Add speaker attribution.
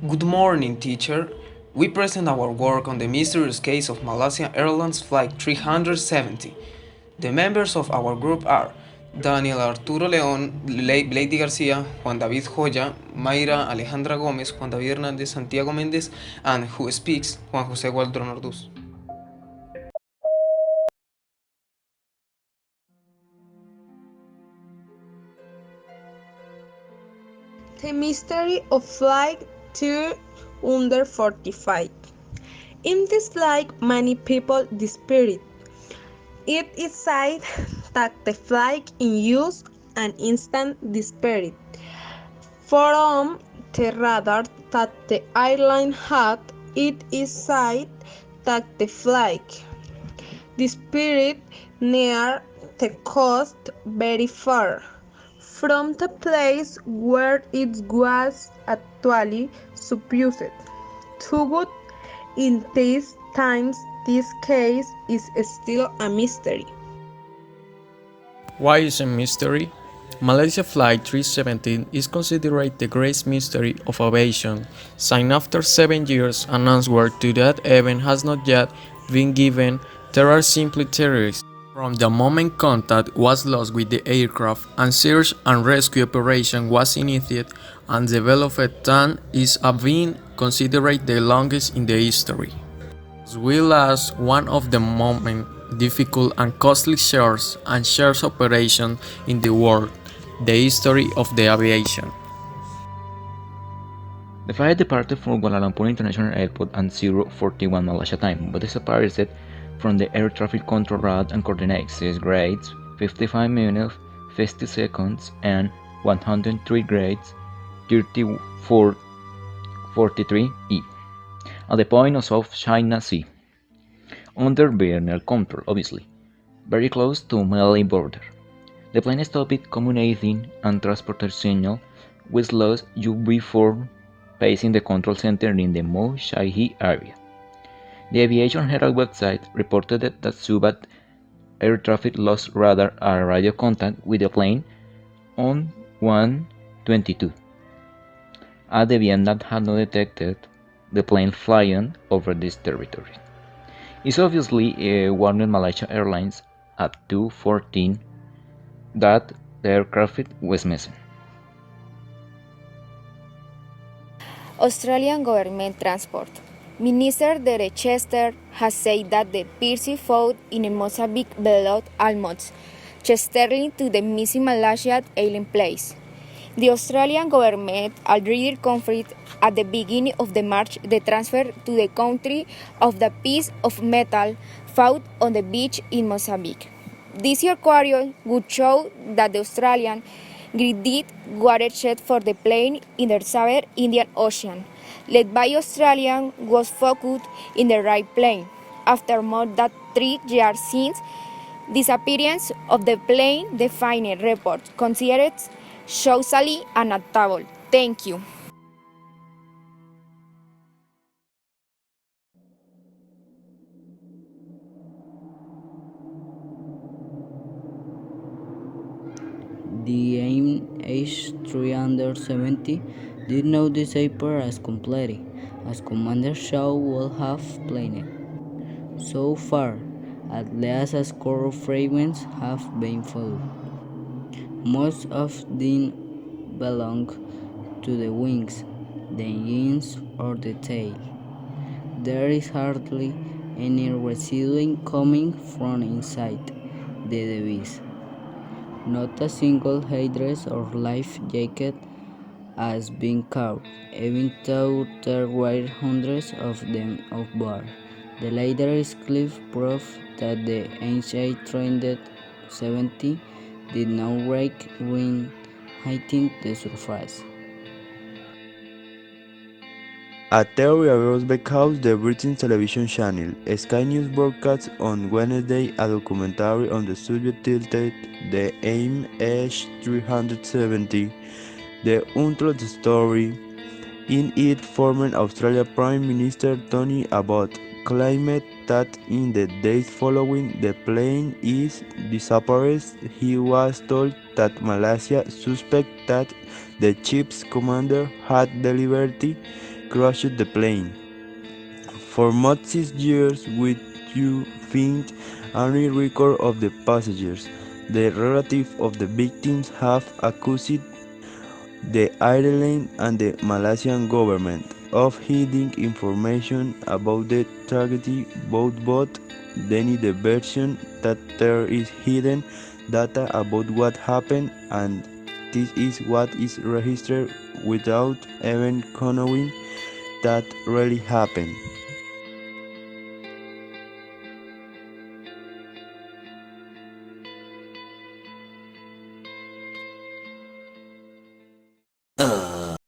Speaker 1: Good morning, teacher. We present our work on the mysterious case of Malaysia Airlines Flight 370. The members of our group are Daniel Arturo León, Bleidy García, Juan David Joya, Maira, Alejandra Gómez, Juan David Hernández, Santiago Méndez, and who speaks, Juan José Gualdron.
Speaker 2: The mystery of Flight 245. In this flight, many people disappeared. It is said that the flight in use an instant disappeared. From the radar that the airline had, it is said that the flight disappeared near the coast very far from the place where it was actually supposed to go. In these times, this case is still a mystery.
Speaker 3: Why is a mystery? Malaysia Flight 317 is considered the greatest mystery of aviation, since after 7 years an answer to that event has not yet been given. There are simply theories. From the moment contact was lost with the aircraft and search and rescue operation was initiated and developed, time is being considered the longest in the history. As well as one of the most difficult and costly shares and shares operations in the world, the history of the aviation.
Speaker 4: The flight departed from Kuala Lumpur International Airport at 0:41 Malaysia time, but disappeared from the air traffic control route and coordinates 6 grades, 55 minutes, 50 seconds, and 103 grades, 3443 E, at the point of South China Sea, under Vernal control, obviously, very close to Malay border. The plane stopped communicating and transporter signal was lost before passing the control center in the Mo Shahi area. The Aviation Herald website reported that Subat air traffic lost radar and radio contact with the plane on 1:22. At the Vietnam had not detected the plane flying over this territory. It's obviously warned Malaysia Airlines at 2:14 that the aircraft was missing.
Speaker 5: Australian government transport. Minister Derek Chester has said that the Percy found in Mozambique belonged almost Chesterling to the missing Malaysia alien place. The Australian government already confirmed at the beginning of the March the transfer to the country of the piece of metal found on the beach in Mozambique. This aquarium would show that the Australian graded watershed for the plane in the Southern Indian Ocean, led by Australian, was focused in the right plane. After more than 3 years since disappearance of the plane, the final report considered socially unacceptable. Thank you.
Speaker 6: The AIM-H370 did not disappear as completely as Commander Shaw would have planned. So far, at least a score of fragments have been found. Most of them belong to the wings, the engines, or the tail. There is hardly any residue coming from inside the device. Not a single headdress or life jacket has been caught, even though there were hundreds of them off board. The latter is clear proof that the ancient 370 did not wreck when hitting the surface.
Speaker 7: A theory arose because the British television channel Sky News broadcast on Wednesday a documentary on the subject titled The AIM H370, The Untold Story. In it, former Australian Prime Minister Tony Abbott claimed that in the days following the plane is disappeared, he was told that Malaysia suspected that the ship's commander had deliberately crashed the plane. For most 6 years, with you find any record of the passengers. The relatives of the victims have accused the airline and the Malaysian government of hiding information about the tragedy, but deny the version that there is hidden data about what happened, and this is what is registered without even knowing that really happened.